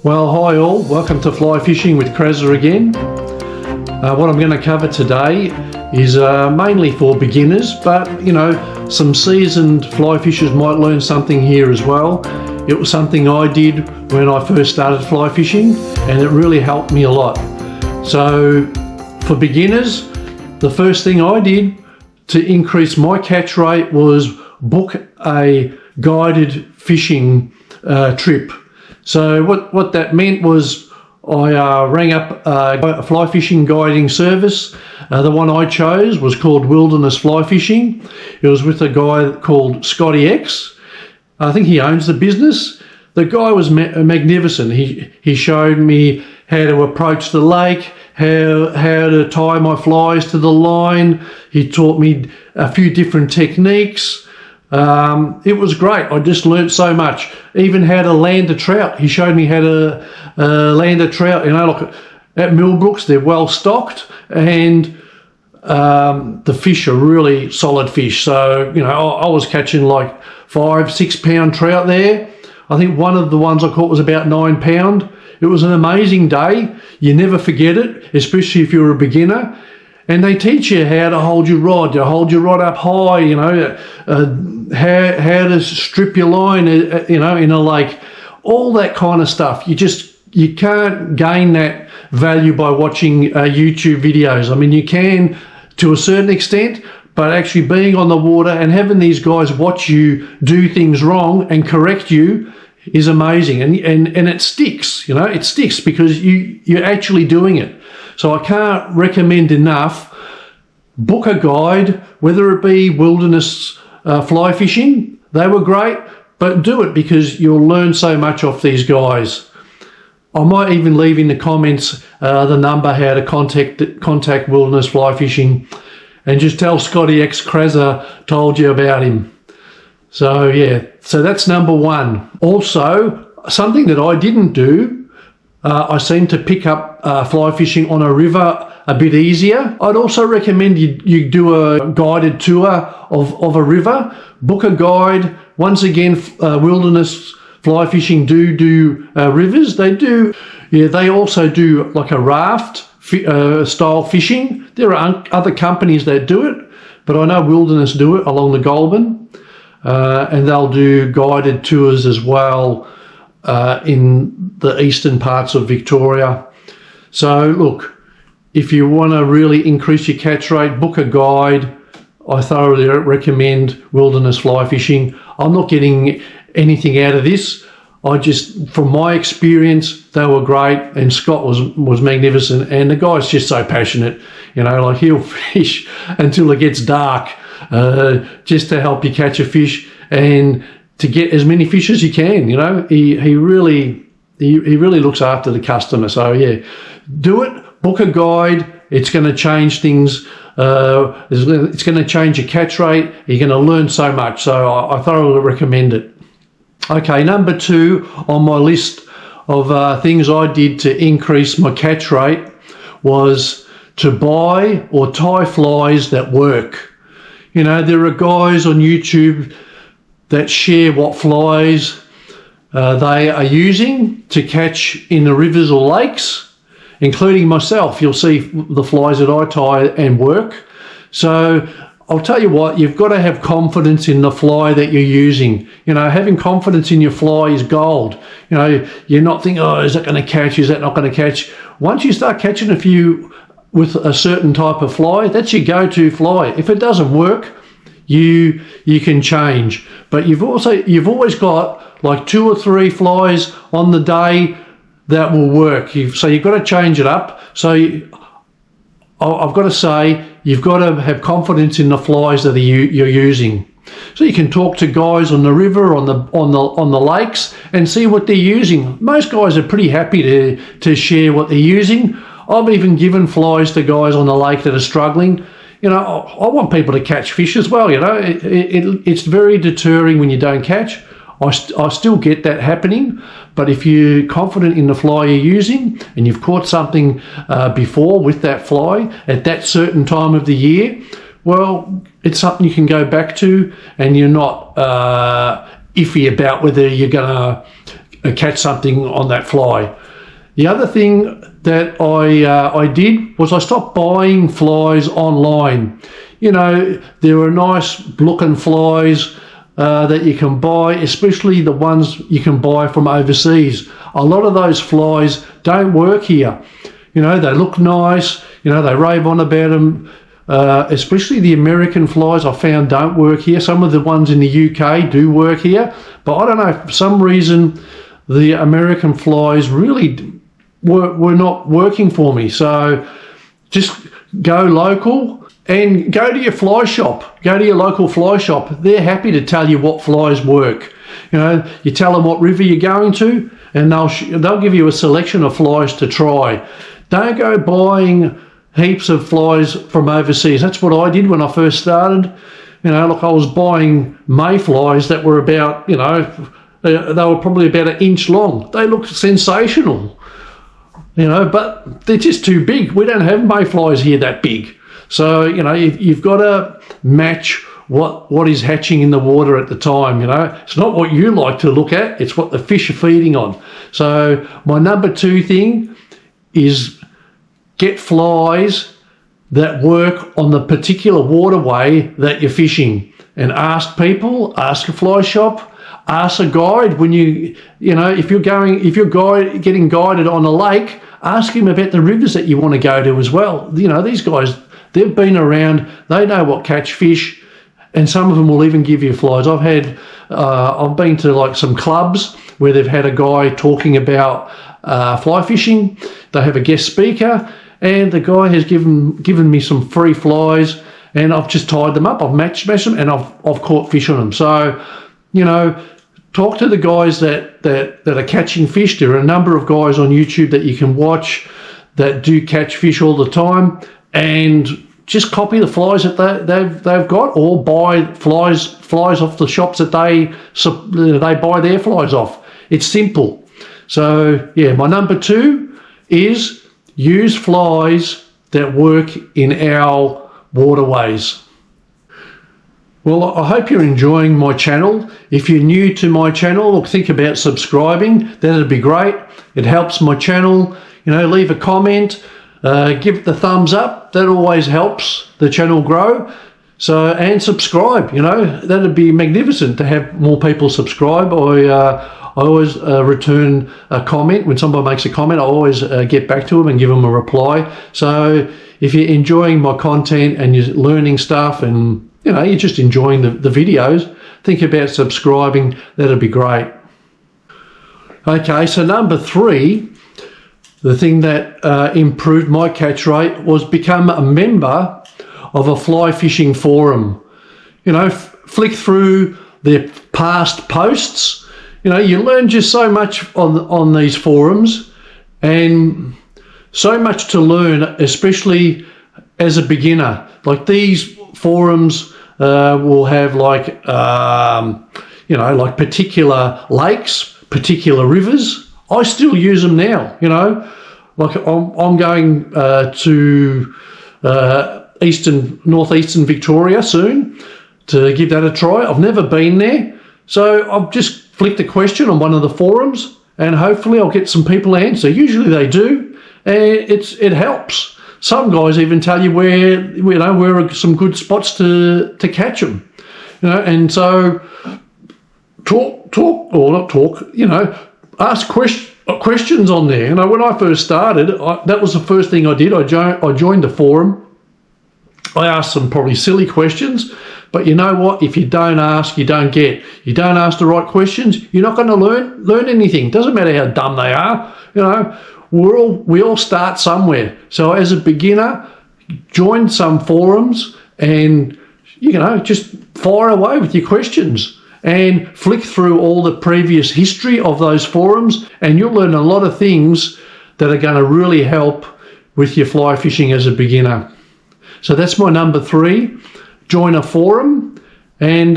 Well, hi all, welcome to Fly Fishing with Kreza again. What I'm going to cover today is mainly for beginners, but you know, some seasoned fly fishers might learn something here as well. It was something I did when I first started fly fishing and it really helped me a lot. So for beginners, the first thing I did to increase my catch rate was book a guided fishing trip. So what that meant was I rang up a fly fishing guiding service. The one I chose was called Wilderness Fly Fishing. It was with a guy called Scotty X. I think he owns the business. The guy was magnificent. He showed me how to approach the lake, how to tie my flies to the line. He taught me a few different techniques. It was great. I just learnt so much. Even how to land a trout. He showed me how to land a trout. You know, like at Millbrooks, they're well stocked and the fish are really solid fish. So, you know, I was catching like 5-6 pound trout there. I think one of the ones I caught was about 9 pound. It was an amazing day. You never forget it, especially if you're a beginner. And they teach you how to hold your rod, up high, you know, how to strip your line, you know, in a lake, all that kind of stuff. You can't gain that value by watching YouTube videos. I mean, you can to a certain extent, but actually being on the water and having these guys watch you do things wrong and correct you is amazing. And it sticks, you know, it sticks because you're actually doing it. So I can't recommend enough, book a guide, whether it be wilderness fly fishing, they were great, but do it because you'll learn so much off these guys. I might even leave in the comments the number how to contact Wilderness Fly Fishing and just tell Scotty X Kreza told you about him. So yeah, so that's number one. Also, something that I didn't do, I seem to pick up fly fishing on a river a bit easier. I'd also recommend you do a guided tour of a river. Book a guide. Once again, Wilderness Fly Fishing do rivers. They do, yeah. They also do like a raft style fishing. There are other companies that do it, but I know Wilderness do it along the Goulburn, and they'll do guided tours as well in the eastern parts of Victoria. So look, if you want to really increase your catch rate, book a guide. I thoroughly recommend Wilderness Fly Fishing. I'm not getting anything out of this. I just, from my experience, they were great, and Scott was magnificent, and the guy's just so passionate, you know, like he'll fish until it gets dark just to help you catch a fish and to get as many fish as you can. You know, he really looks after the customer. So yeah, do it, book a guide. It's going to change things. It's going to change your catch rate. You're going to learn so much. So I thoroughly recommend it. Okay, number two on my list of things I did to increase my catch rate was to buy or tie flies that work. You know, there are guys on YouTube that share what flies they are using to catch in the rivers or lakes, including myself. You'll see the flies that I tie and work. So I'll tell you what, you've got to have confidence in the fly that you're using. You know, having confidence in your fly is gold. You know, you're not thinking, oh, is that going to catch? Is that not going to catch? Once you start catching a few with a certain type of fly, that's your go-to fly. If it doesn't work, you can change. But you've always got like 2 or 3 flies on the day that will work. So you've got to change it up. So I've got to say, you've got to have confidence in the flies that you're using. So you can talk to guys on the river, on the lakes, and see what they're using. Most guys are pretty happy to share what they're using. I've even given flies to guys on the lake that are struggling. You know, I want people to catch fish as well. You know, it's very deterring when you don't catch. I still get that happening, but if you're confident in the fly you're using and you've caught something before with that fly at that certain time of the year, well, it's something you can go back to and you're not iffy about whether you're going to catch something on that fly. The other thing that I did was I stopped buying flies online. You know, there are nice looking flies that you can buy, especially the ones you can buy from overseas. A lot of those flies don't work here. You know, they look nice, you know, they rave on about them. Especially the American flies I found don't work here. Some of the ones in the UK do work here, but I don't know, for some reason the American flies really were not working for me. So just go local and go to your fly shop. Go to your local fly shop. They're happy to tell you what flies work. You know, you tell them what river you're going to, and they'll give you a selection of flies to try. Don't go buying heaps of flies from overseas. That's what I did when I first started. You know, look, I was buying mayflies that were about, you know, they were probably about 1 inch long. They looked sensational, you know, but they're just too big. We don't have mayflies here that big. So, you know, you've got to match what is hatching in the water at the time. You know, it's not what you like to look at, it's what the fish are feeding on. So my number 2 thing is get flies that work on the particular waterway that you're fishing, and ask people, ask a fly shop, ask a guide. When you know, if you're getting guided on a lake, ask him about the rivers that you want to go to as well. You know, these guys, they've been around, they know what catch fish, and some of them will even give you flies. I've been to like some clubs where they've had a guy talking about fly fishing. They have a guest speaker, and the guy has given me some free flies, and I've just tied them up. I've matched them, and I've caught fish on them. So, you know, talk to the guys that are catching fish. There are a number of guys on YouTube that you can watch that do catch fish all the time, and just copy the flies that they've got, or buy flies off the shops that they buy their flies off. It's simple. So yeah, my number 2 is use flies that work in our waterways. Well, I hope you're enjoying my channel. If you're new to my channel, think about subscribing. That'd be great. It helps my channel. You know, leave a comment, give it the thumbs up. That always helps the channel grow. So, and subscribe. You know, that'd be magnificent to have more people subscribe. I always return a comment. When somebody makes a comment, I always get back to them and give them a reply. So if you're enjoying my content and you're learning stuff, and you know, you're just enjoying the videos, think about subscribing. That'd be great. Okay, so number 3, the thing that improved my catch rate was become a member of a fly fishing forum. You know, flick through their past posts. You know, you learn just so much on these forums, and so much to learn, especially as a beginner. Like these forums will have like, you know, like particular lakes, particular rivers. I still use them now, you know. Like I'm going to northeastern Victoria soon to give that a try. I've never been there. So I've just flicked a question on one of the forums, and hopefully I'll get some people to answer. Usually they do, and it helps. Some guys even tell you where are some good spots to catch them. You know, and so ask questions on there. You know, when I first started, that was the first thing I did. I joined the forum. I asked some probably silly questions, but you know what? If you don't ask, you don't get. You don't ask the right questions, you're not going to learn anything. Doesn't matter how dumb they are. You know, we all start somewhere. So as a beginner, join some forums and, you know, just fire away with your questions and flick through all the previous history of those forums, and you'll learn a lot of things that are going to really help with your fly fishing as a beginner. So that's my number 3. Join a forum, and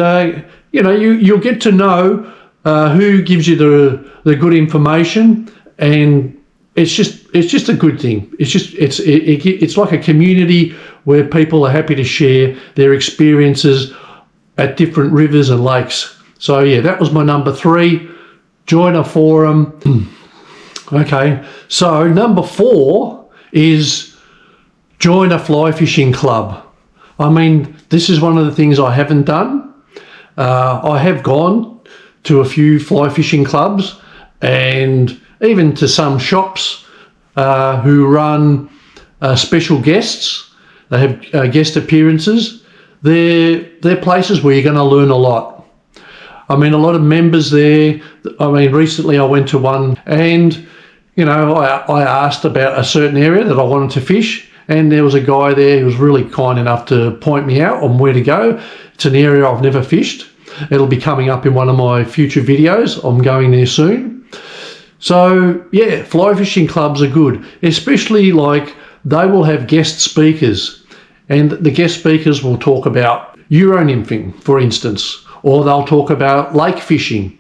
you know, you'll get to know who gives you the good information, and it's just a good thing. It's like a community where people are happy to share their experiences at different rivers and lakes. So yeah, that was my number 3. join a forum. Okay, so number 4 is join a fly fishing club. I mean, this is one of the things I haven't done. I have gone to a few fly fishing clubs and even to some shops who run special guests. They have guest appearances. They're places where you're going to learn a lot. I mean, a lot of members there. I mean, recently I went to one and, you know, I asked about a certain area that I wanted to fish, and there was a guy there who was really kind enough to point me out on where to go. It's an area I've never fished. It'll be coming up in one of my future videos. I'm going there soon. So yeah, fly fishing clubs are good, especially like they will have guest speakers, and the guest speakers will talk about Euro nymphing, for instance, or they'll talk about lake fishing.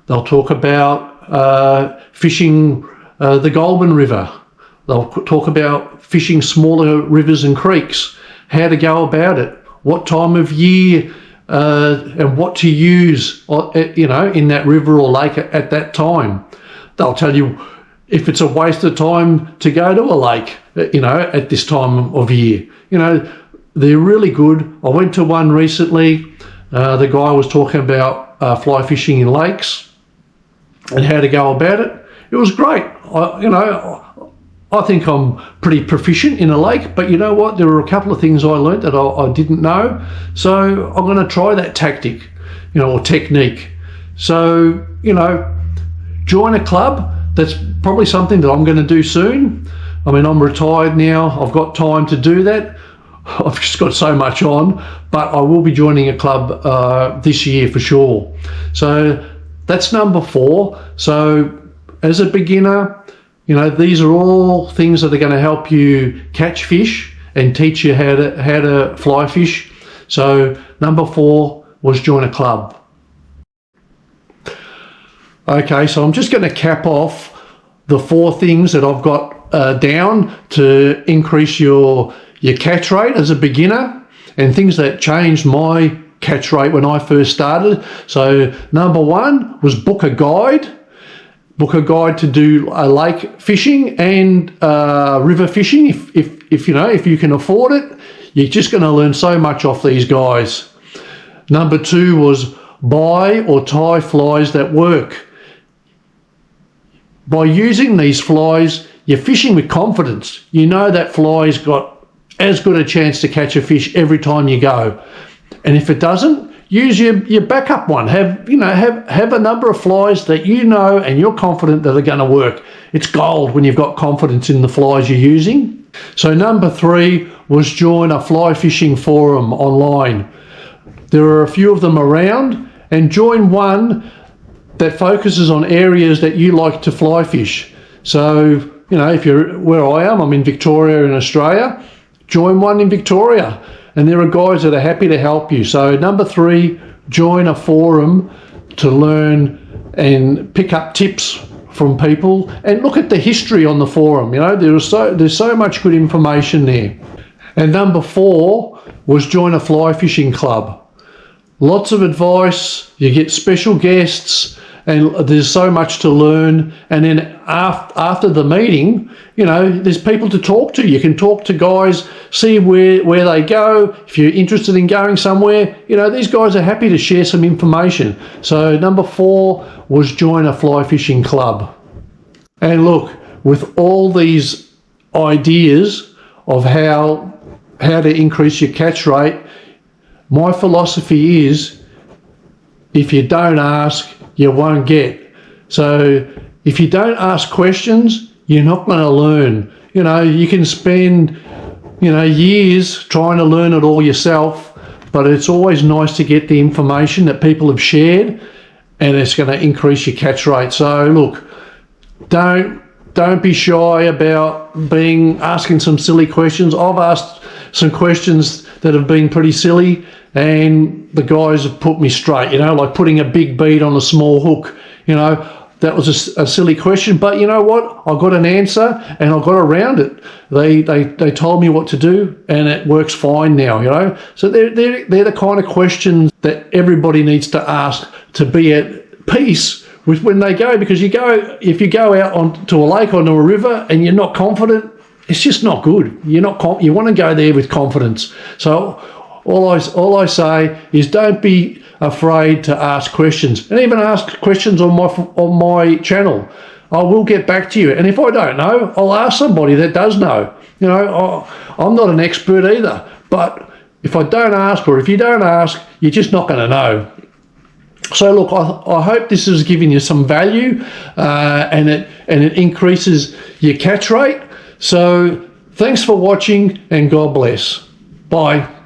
They'll talk about fishing the Goulburn River. They'll talk about fishing smaller rivers and creeks, how to go about it, what time of year and what to use, you know, in that river or lake at that time. They'll tell you if it's a waste of time to go to a lake, you know, at this time of year. You know, they're really good. I went to one recently. The guy was talking about fly fishing in lakes and how to go about it. It was great. I think I'm pretty proficient in a lake, but you know what? There were a couple of things I learnt that I didn't know. So I'm going to try that tactic, you know, or technique. So, you know, join a club. That's probably something that I'm going to do soon. I mean, I'm retired now. I've got time to do that. I've just got so much on, but I will be joining a club this year for sure. So that's number 4. So as a beginner, you know, these are all things that are going to help you catch fish and teach you how to fly fish. So number 4 was join a club. Okay, so I'm just going to cap off the 4 things that I've got down to increase your catch rate as a beginner, and things that changed my catch rate when I first started. So number 1 was book a guide. Book a guide to do lake fishing and river fishing. If you know, if you can afford it, you're just going to learn so much off these guys. Number 2 was buy or tie flies that work. By using these flies, you're fishing with confidence. You know that fly's got as good a chance to catch a fish every time you go. And if it doesn't, use your backup one. Have a number of flies that you know and you're confident that are going to work. It's gold when you've got confidence in the flies you're using. So number 3 was join a fly fishing forum online. There are a few of them around, and join one that focuses on areas that you like to fly fish. So, you know, if you're where I am, I'm in Victoria in Australia, join one in Victoria. And there are guys that are happy to help you. So number 3, join a forum to learn and pick up tips from people, and look at the history on the forum. You know, there's so much good information there. And number 4 was join a fly fishing club. Lots of advice, you get special guests, and there's so much to learn. And then after the meeting, you know, there's people to talk to. You can talk to guys, see where they go. If you're interested in going somewhere, you know, these guys are happy to share some information. So number 4 was join a fly fishing club. And look, with all these ideas of how to increase your catch rate, my philosophy is, if you don't ask, you won't get. So if you don't ask questions, you're not going to learn. You know, you can spend, you know, years trying to learn it all yourself, but it's always nice to get the information that people have shared, and it's going to increase your catch rate. So look, don't be shy about asking some silly questions. I've asked some questions that have been pretty silly, and the guys have put me straight, you know, like putting a big bead on a small hook. You know, that was a silly question, but you know what? I got an answer and I got around it. They told me what to do, and it works fine now, you know. So they're the kind of questions that everybody needs to ask to be at peace with when they go, because if you go out onto a lake or onto a river and you're not confident, it's just not good. You want to go there with confidence. So all I say is don't be afraid to ask questions, and even ask questions on my channel. I will get back to you, and if I don't know, I'll ask somebody that does know. You know, I'm not an expert either, but if I don't ask, or if you don't ask, you're just not going to know. So look, I hope this has given you some value, and it increases your catch rate. So thanks for watching, and God bless. Bye.